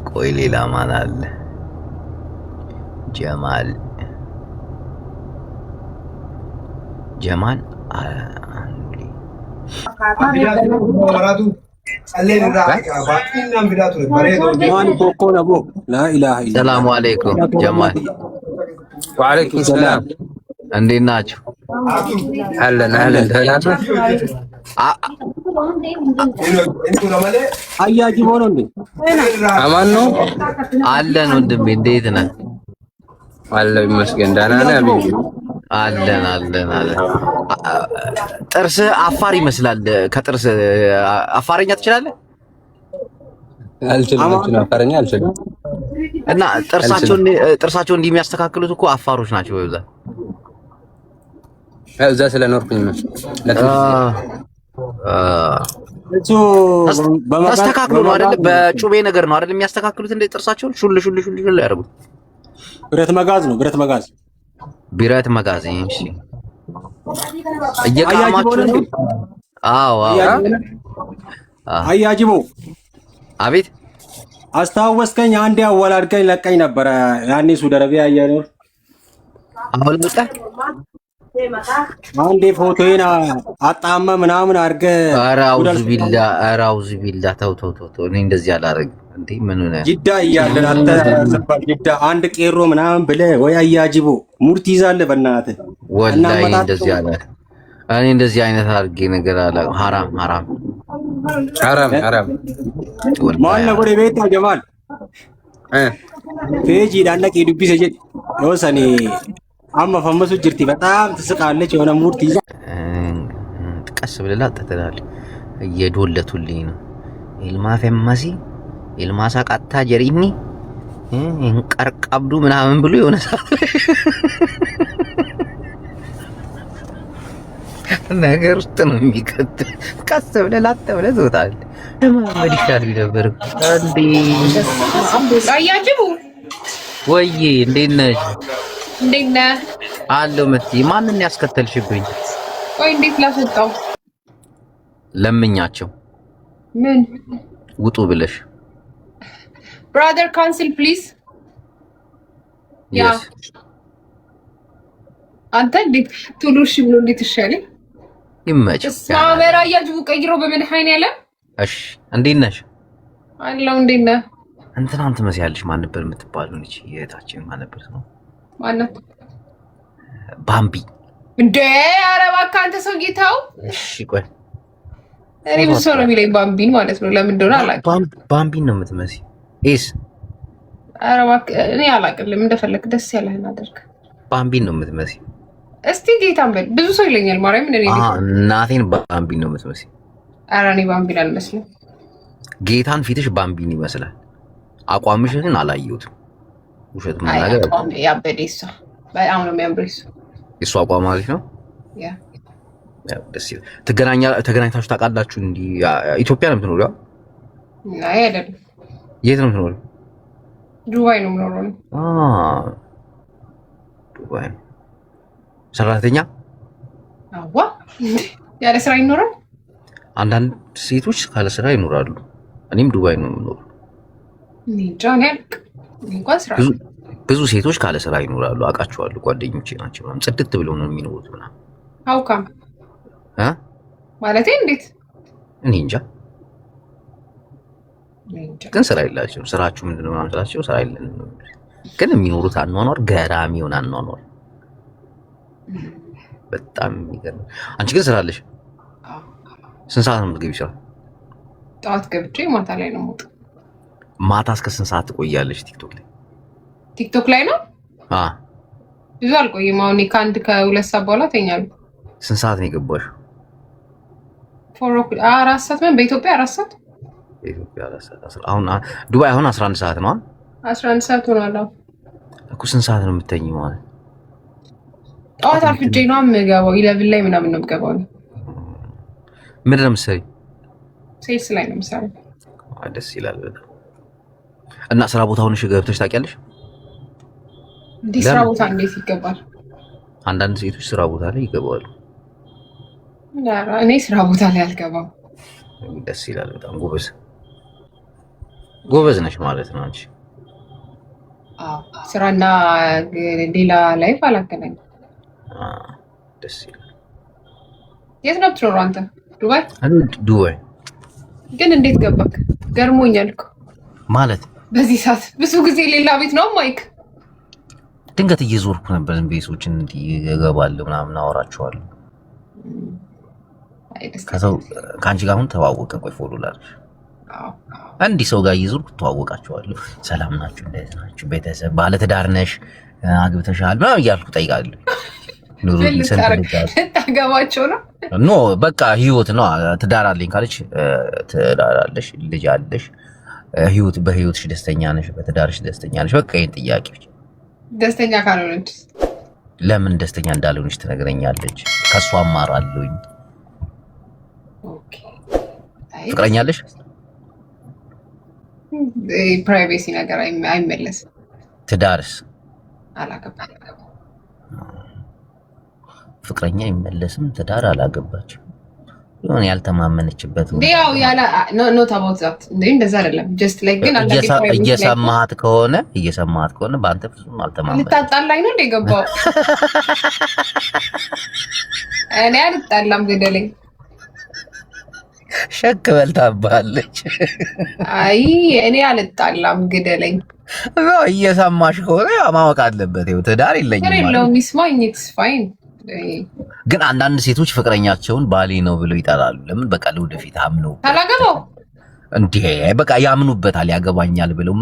S1: ቆይ ሌላ ማን አለ? ጀማል ሰላሙ አለይኩም ጀማል።
S6: ወአለይኩም ሰላም
S1: እንዴት ናችሁ?
S6: አለን አያጅቦ ነው እንዴ? አማን ነው
S1: አለን ወንድሜ እንዴት ነህ?
S6: አለ ይመስገን ደህና ነህ?
S1: አለን ጥርስ አፋር ይመስላል። ከጥርስ አፋርኛ ትችላለህ?
S6: አልችልም አፋርኛ አልችልም።
S1: እና ጥርሳቸውን እንዲህ የሚያስተካክሉት እኮ አፋሮች ናቸው በብዛት።
S6: እዛ ስለኖርኩኝ ነው።
S1: ተስተካክሎ ነው አይደል? በጩቤ ነገር ነው አይደል የሚያስተካክሉት? እንደ ጥርሳቸውን ሹል ያደርጉት።
S6: ብረት መጋዝ ነው።
S1: ብረት መጋዝ። እሺ እየቃማችሁ ነው? አዎ
S9: አያጅቦ
S1: አቤት
S9: አስታወስከኝ። አንዴ አወላድከኝ ለቀኝ ነበረ ያኔ ሱደረቤ አያኖር
S1: አሁን መጣ።
S9: አንዴ ፎቶዬን አጣመ ምናምን አድርገ
S1: ኧረ አውዝ ቢላ ተው። እኔ እንደዚህ አላደርግም እንዴ። ምን ሆነ
S9: ጅዳ እያለን አንተ ጅዳ አንድ ቄሮ ምናምን ብለህ ወይ አያጅቦ ሙድ ትይዛለህ። በእናትህ
S1: ወላሂ እንደዚህ አለ። እኔ እንደዚህ አይነት አድርጌ ነገር አለ። ሐራም
S9: ማነው ወደ ቤት ጀማል ፔጂ ዳነቂ ዱቢሰ ጀ ወሰኔ አማ ፈመሱ ጅርቲ በጣም ትስቃለች። የሆነ ሙድ ትይዛ
S1: ቀስ ብለላ ተተላል እየዶለቱልኝ ነው። ኢልማ ፈመሲ ኢልማ ሳቃታ ጀሪኒ እንቀርቀብዱ ምናምን ብሎ የሆነ ሰዓት ነገር ውስጥ ነው የሚከት። ቀስ ብለላ ተብለ ዞታል ለማመድ ይሻል ነበር እንዴ።
S2: አያጅቡ
S1: ወይዬ እንዴት ነሽ?
S2: እንዴት ነህ?
S1: አለው መቲ ማንን ያስከተልሽብኝ?
S2: ቆይ እንዴት ላስወጣው?
S1: ለምኛቸው
S2: ምን
S1: ውጡ ብለሽ
S2: ብራዘር ካንስል ፕሊዝ። ያ አንተ እንዴት ቱሉሽ ብሎ እንዴት ይሻለኝ?
S1: ይመጭ
S2: ሳመራ ያጅቡ ቀይሮ በመድኃኔ ዓለም።
S1: እሺ እንዴት ነሽ?
S2: አለው እንዴት ነህ?
S1: እንትናን ትመስያለሽ። ማን ነበር የምትባለው? ልጅ የታችን ማን ነበር ነው?
S2: ማናት?
S1: ባምቢ
S2: እንዴ! ኧረ እባክህ አንተ ሰው ጌታው።
S1: እሺ ቆይ
S2: እኔ ብዙ ሰው ነው የሚለኝ ባምቢን ማለት ነው። ለምን እንደሆነ አላውቅም።
S1: ባምቢን ነው የምትመስይ ኤስ።
S2: ኧረ እባክህ እኔ አላውቅልም። እንደፈለክ ደስ ያለህን አድርግ።
S1: ባምቢን ነው የምትመስይ።
S2: እስቲ ጌታን በል። ብዙ ሰው ይለኛል ማርያም። እኔ
S1: እናቴን ባምቢን ነው የምትመስይ።
S2: ኧረ እኔ ባምቢን አልመስልም።
S1: ጌታን ፊትሽ ባምቢን ይመስላል። አቋምሽን አላየሁትም። ውሸት መናገር
S2: ያበደ እሷ በጣም ነው የሚያምረው።
S1: እሱ አቋም አሪፍ ነው።
S2: ያ
S1: ደስ ይላል። ተገናኝታችሁ ታውቃላችሁ? እንዲ ኢትዮጵያ ነው የምትኖሪው?
S2: አይ አይደለም።
S1: የት ነው የምትኖሪው?
S2: ዱባይ ነው የምኖረው።
S1: ዱባይ። ሰራተኛ?
S2: አዋ ያለ ስራ ይኖራል?
S1: አንዳንድ ሴቶች ካለ ስራ ይኖራሉ። እኔም ዱባይ ነው የምኖረው። ብዙ ሴቶች ካለ ስራ ይኖራሉ። አውቃቸዋለሁ። ጓደኞቼ ናቸው። ምናምን ጽድት ብለው ነው የሚኖሩት ምናምን።
S2: አውቃም ማለቴ እንዴት? እኔ እንጃ።
S1: ግን ስራ የላቸውም። ስራችሁ ምንድነው ምናምን ስላቸው ስራ የለንም ነው። ግን የሚኖሩት አኗኗር ገራሚ የሆነ አኗኗር በጣም የሚገርም። አንቺ ግን ስራ አለሽ? ስንት ሰዓት ነው የምትገቢው ስራ?
S2: ጠዋት ገብቼ ማታ ላይ ነው የምወጣው።
S1: ማታ እስከ ስንት ሰዓት ትቆያለሽ ቲክቶክ ላይ?
S2: ቲክቶክ ላይ ነው? ብዙ አልቆይም። አሁን ከአንድ ከሁለት ሰዓት በኋላ ተኛለሁ።
S1: ስንት ሰዓት ነው የገባሽው?
S2: 4 ሰዓት ምን በኢትዮጵያ 4 ሰዓት?
S1: በኢትዮጵያ 4 ሰዓት። አሁን ዱባይ አሁን 11 ሰዓት ነው።
S2: 11 ሰዓት ሆኗል
S1: እኮ። ስንት ሰዓት ነው የምትተኚው ማለት?
S2: ጠዋት አርፍጄ ነው የምገባው። 11 ላይ ምናምን ነው የምገባው።
S1: ምንድን ነው የምትሰሪው?
S2: ሴልስ ላይ ነው የምሰራው።
S1: ደስ ይላል በጣም። እና ስራ ቦታ ሆነሽ ገብተሽ ታውቂያለሽ?
S2: እንዴ ስራ ቦታ እንዴት ይገባል?
S1: አንዳንድ ሴቶች ስራ ቦታ ላይ ይገባሉ።
S2: እኔ ስራ ቦታ ላይ አልገባም።
S1: ደስ ይላል በጣም። ጎበዝ ነሽ ማለት ነው አንቺ።
S2: ስራና ሌላ ላይፍ አላገናኝም።
S1: ደስ ይላል።
S2: የት ነው የምትኖረው አንተ? ዱባይ?
S1: ዱባይ።
S2: ግን እንዴት ገባክ? ገርሞኛል እኮ
S1: ማለት
S2: በዚህ ሰዓት ብዙ ጊዜ ሌላ ቤት ነው ማይክ።
S1: ድንገት እየዞርኩ ነበር ቤቶችን እንዲህ እገባለሁ ምናምን አወራቸዋለሁ። ከሰው ከአንቺ ጋር አሁን ተዋወቀን። ቆይ ፎሎ ላድርግሽ። እንዲህ ሰው ጋር እየዞርኩ ተዋወቃቸዋለሁ። ሰላም ናችሁ? እንዴት ናችሁ? ቤተሰብ ባለትዳር ነሽ? አግብተሻል? ምናምን እያልኩ እጠይቃለሁ።
S2: ታገባቸው ነው?
S1: ኖ በቃ ህይወት ነው። ትዳር አለኝ ካለች ትዳር አለሽ፣ ልጅ አለሽ፣ ህይወት በህይወትሽ ደስተኛ ነሽ፣ በትዳርሽ ደስተኛ ነሽ። በቃ ይሄን ጥያቄዎች።
S2: ደስተኛ ካልሆነች
S1: ለምን ደስተኛ እንዳልሆነች ትነግረኛለች። ከሷ አማራለሁኝ።
S2: ኦኬ
S1: ፍቅረኛ አለሽ?
S2: ፕራይቬሲ ነገር አይመለስም።
S1: ትዳርስ?
S2: አላገባም።
S1: ፍቅረኛ ይመለስም ትዳር አላገባችም የሆነ ያልተማመነችበት ነው
S5: ያው ያላ ኖት አባውት ዛት እንደዛ አይደለም ጀስት ላይክ ግን
S1: እየሰማት ከሆነ በአንተ ፍጹም አልተማመነች
S5: ልታጣላኝ ነው እንደገባው እኔ አልጣላም ግደለኝ
S1: ሸክ በልታባለች
S5: አይ እኔ አልጣላም ግደለኝ
S1: ነው እየሰማሽ ከሆነ ማወቅ አለበት ይኸው ትዳር የለኝም ማለት
S5: ነው ሚስማኝ ኢትስ ፋይን
S1: ግን አንዳንድ ሴቶች ፍቅረኛቸውን ባሌ ነው ብለው ይጠራሉ ለምን በቃ ለወደፊት አምነው
S5: ታላገባው
S1: እንዴ በቃ ያምኑበታል ያገባኛል ብለው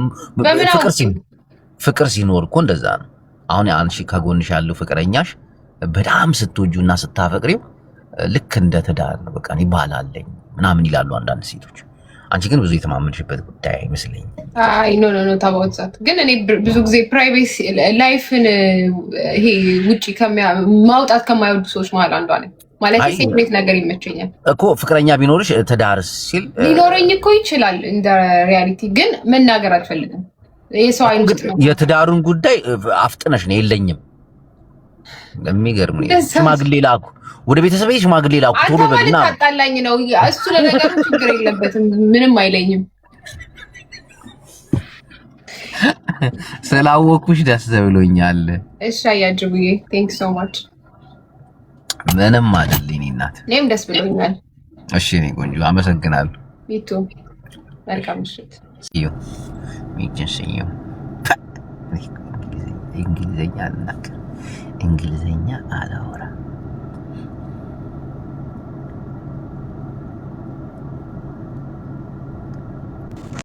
S1: ፍቅር ሲኖር እኮ እንደዛ ነው አሁን አንቺ ከጎንሽ ያለው ፍቅረኛሽ በጣም ስትወጁና ስታፈቅሪው ልክ እንደ ትዳር ነው በቃ እኔ ባል አለኝ ምናምን ይላሉ አንዳንድ ሴቶች አንቺ ግን ብዙ የተማመንሽበት ጉዳይ አይመስለኝም
S5: አይ ኖ ታባውዛት ግን እኔ ብዙ ጊዜ ፕራይቬሲ ላይፍን ይሄ ውጪ ማውጣት ከማይወዱ ሰዎች መሀል አንዷ ነኝ ማለት ሴክሬት ነገር ይመቸኛል
S1: እኮ ፍቅረኛ ቢኖርሽ ትዳር ሲል
S5: ሊኖረኝ እኮ ይችላል እንደ ሪያሊቲ ግን መናገር አልፈልግም የሰው አይን ውስጥ ነው
S1: የትዳሩን ጉዳይ አፍጥነሽ ነው የለኝም ለሚገርም ነው ሽማግሌ ላኩ ወደ ቤተሰብ ሽማግሌ ላኩ ቶሎ በልና
S5: ታጣላኝ ነው እሱ ለነገሩ ችግር የለበትም ምንም አይለኝም
S1: ስላወኩሽ ደስ ብሎኛል
S5: እሺ አያጅቡዬ ቴንክ ሶ ማች
S1: ምንም አይደልኝ እናት
S5: እኔም ደስ ብሎኛል
S1: እሺ እኔ ቆንጆ አመሰግናለሁ
S5: ሚቱ መልካም ምሽት
S1: ሲዩ ሚጅንሲዩ እንግሊዘኛ አላወራ